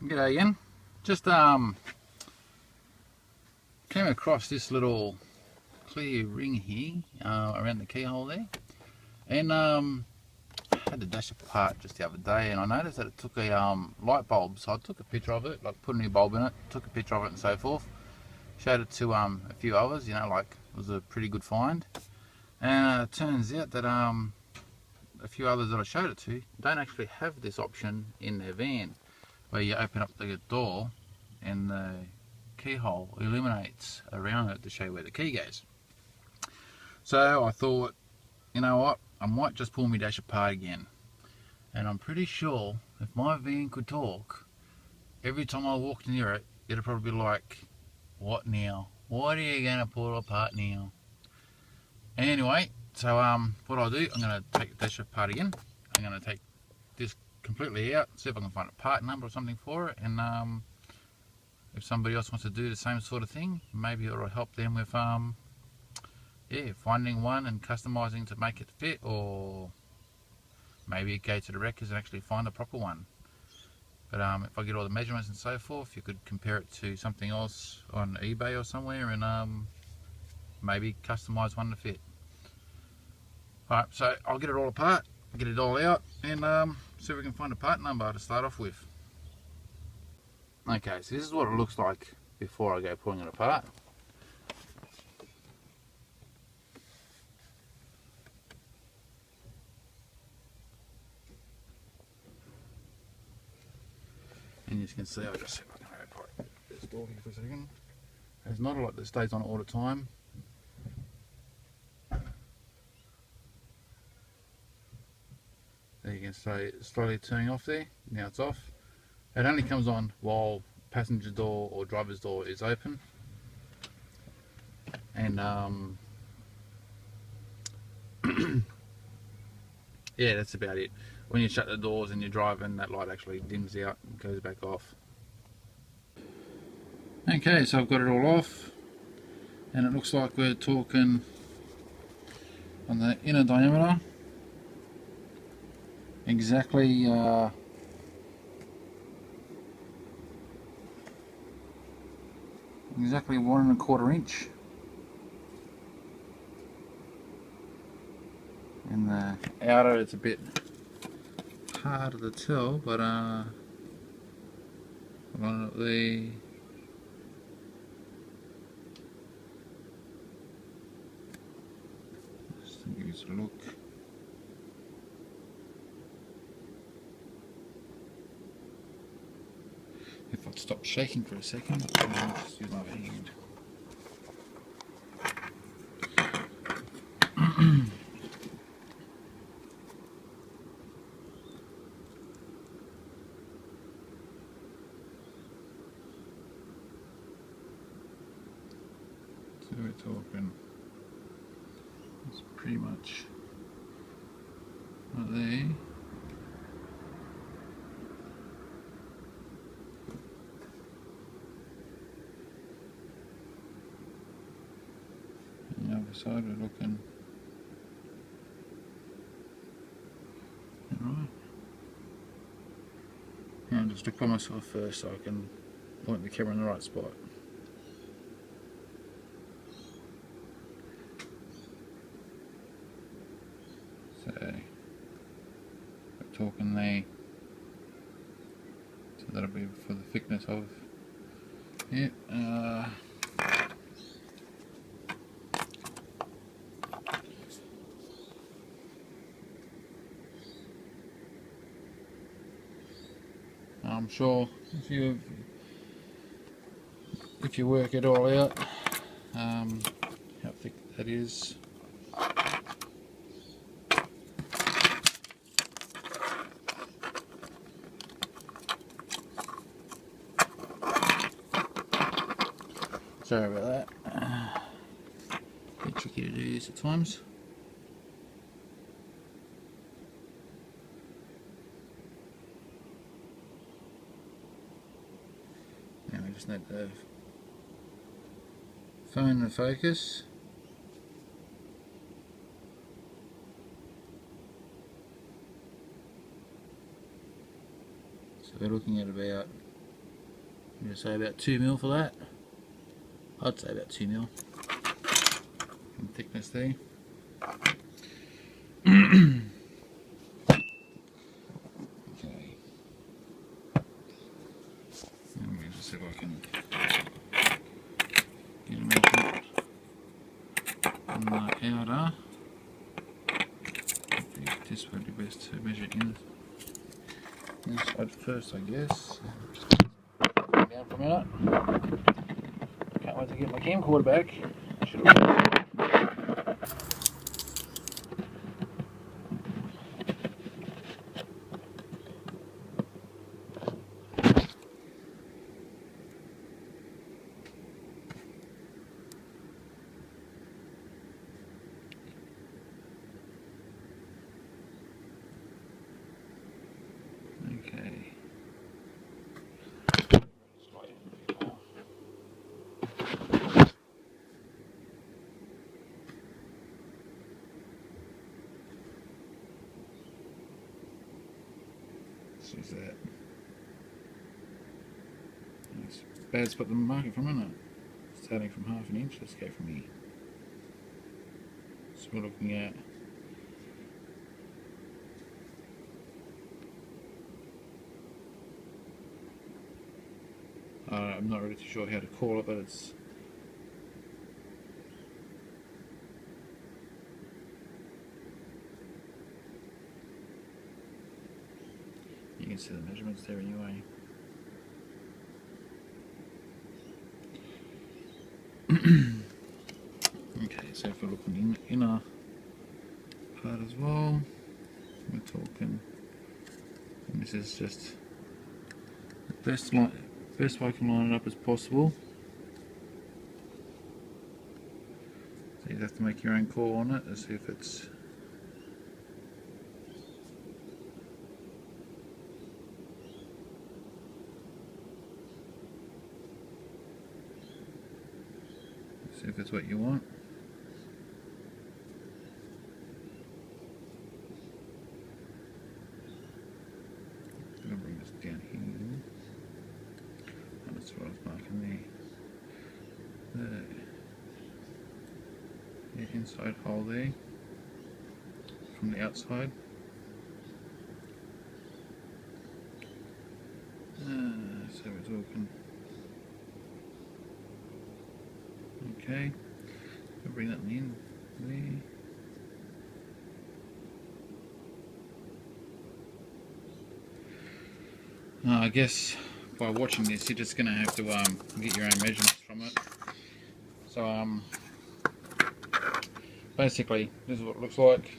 G'day again. Just came across this little clear ring here around the keyhole there, and I had to dash it apart just the other day, and I noticed that it took a light bulb. So I took a picture of it, like put a new bulb in it, took a picture of it and so forth, showed it to a few others, you know, like it was a pretty good find. And it turns out that a few others that I showed it to don't actually have this option in their van, where you open up the door and the keyhole illuminates around it to show where the key goes. So I thought, you know what, I might just pull my dash apart again. And I'm pretty sure if my van could talk, every time I walked near it, it'd probably be like, what now? What are you going to pull apart now? Anyway, so what I'll do, I'm going to take the dash apart again. I'm going to take this completely out, see if I can find a part number or something for it, and if somebody else wants to do the same sort of thing, maybe it'll help them with yeah, finding one and customizing to make it fit, or maybe go to the wreckers and actually find a proper one. But if I get all the measurements and so forth, you could compare it to something else on eBay or somewhere and maybe customize one to fit. Alright, so I'll get it all apart, get it all out, and see if we can find a part number to start off with. Okay, so this is what it looks like before I go pulling it apart. And as you can see, I'll just see if I can open this door here for a second. There's not a lot that stays on it all the time. There you can see it's slowly turning off there. Now it's off. It only comes on while passenger door or driver's door is open. And yeah, that's about it. When you shut the doors and you're driving, that light actually dims out and goes back off. Okay, so I've got it all off, and it looks like we're talking on the inner diameter exactly exactly 1¼ inch. In the outer, it's a bit harder to tell, but on the just give you a look. If I'd stop shaking for a second, I'll just use my hand. So we're talking, it's pretty much right there. And the other side we're looking right. And just look by myself first so I can point the camera in the right spot. So we're talking there, so that'll be for the thickness of, yeah, I'm sure if you work it all out, how thick that is. Sorry about that. Bit tricky to do this at times. Now we just need the phone to focus. So we're looking at about I'm going to say about 2mm for that. I'd say about 2mm in thickness there. Okay. Let me just see if I can get a measurement on the outer. This would be best to measure inside first, I guess. Down for a minute. Can't wait to get my camcorder back. Okay. So is that? It's a bad spot to mark it from, isn't it? Starting from 1/2 inch, let's go from here. So we're looking at I'm not really too sure how to call it, but it's you can see the measurements there anyway. Okay, so if we're looking in the inner part as well, we're talking, and this is just the best way I can line it up as possible. So you have to make your own call on it to see if it's what you want. I'm going to bring this down here. And that's what I was marking there. The inside hole there from the outside. So we're talking. Okay, I'll bring that in there. I guess by watching this, you're just going to have to get your own measurements from it. So basically, this is what it looks like.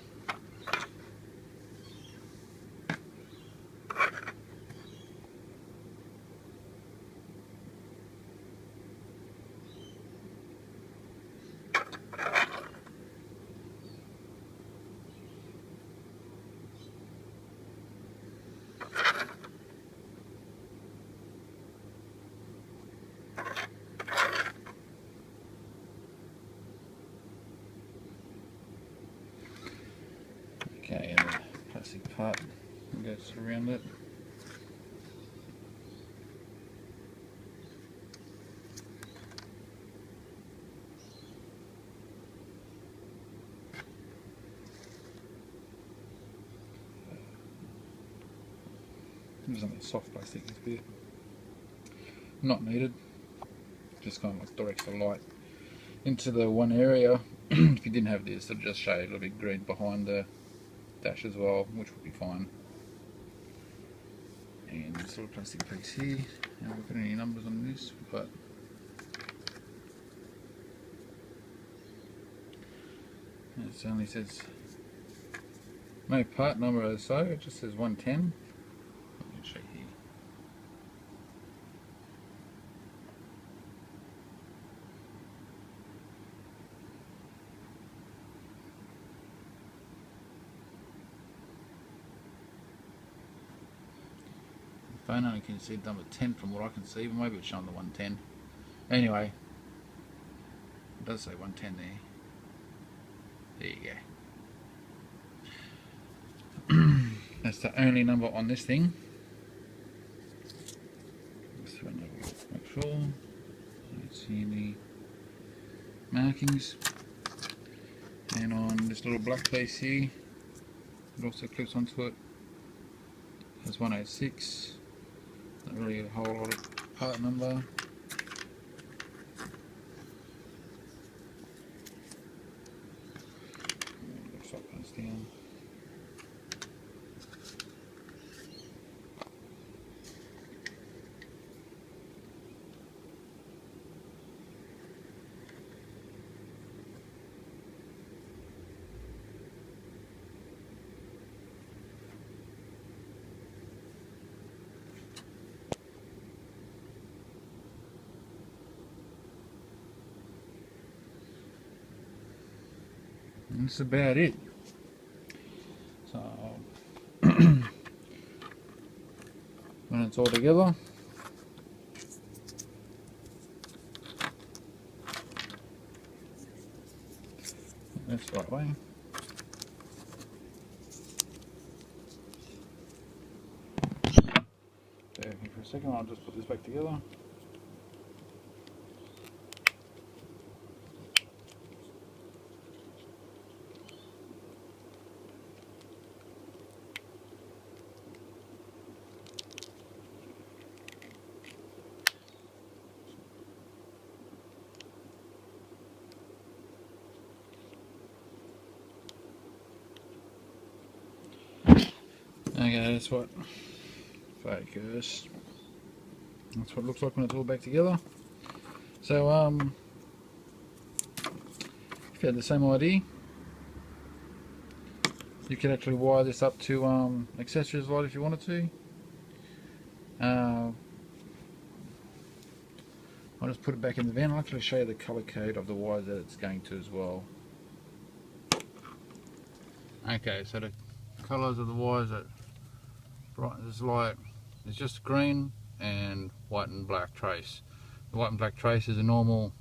Okay, and the plastic part goes around it. Something soft plastic is a bit not needed, just kind of like directs the light into the one area. If you didn't have this, it'll just show a little bit green behind the dash as well, which would be fine. And this little plastic piece here, haven't we got any numbers on this? But it only says no part number or so, it just says 110. Let me show you here. The phone only can see number 10 from what I can see, but maybe it's showing the 110. Anyway, it does say 110 there. There you go. That's the only number on this thing. see the markings. And on this little black piece here, it also clips onto it. There's 106. Not really a whole lot of part number. Looks like that's down. And that's about it. So when it's all together, that's the right way. Bear with me for a second, I'll just put this back together. Okay, that's what focus. That's what it looks like when it's all back together. So if you had the same idea, you could actually wire this up to accessories light if you wanted to. I'll just put it back in the van. I'll actually show you the colour code of the wires that it's going to as well. Okay, so the colours of the wires that is like, it's just green and white and black trace. The white and black trace is a normal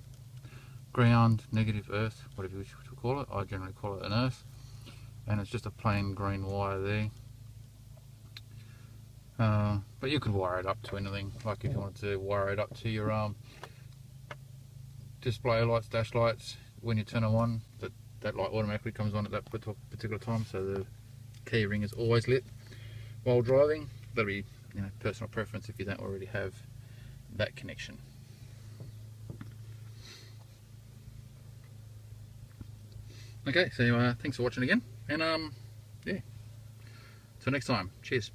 ground, negative earth, whatever you call it. I generally call it an earth, and it's just a plain green wire there. But you could wire it up to anything, like if you wanted to wire it up to your display lights, dash lights. When you turn them on, that light automatically comes on at that particular time, so the key ring is always lit while driving. That'll be, you know, personal preference if you don't already have that connection. Okay, so thanks for watching again, and yeah, till next time, cheers.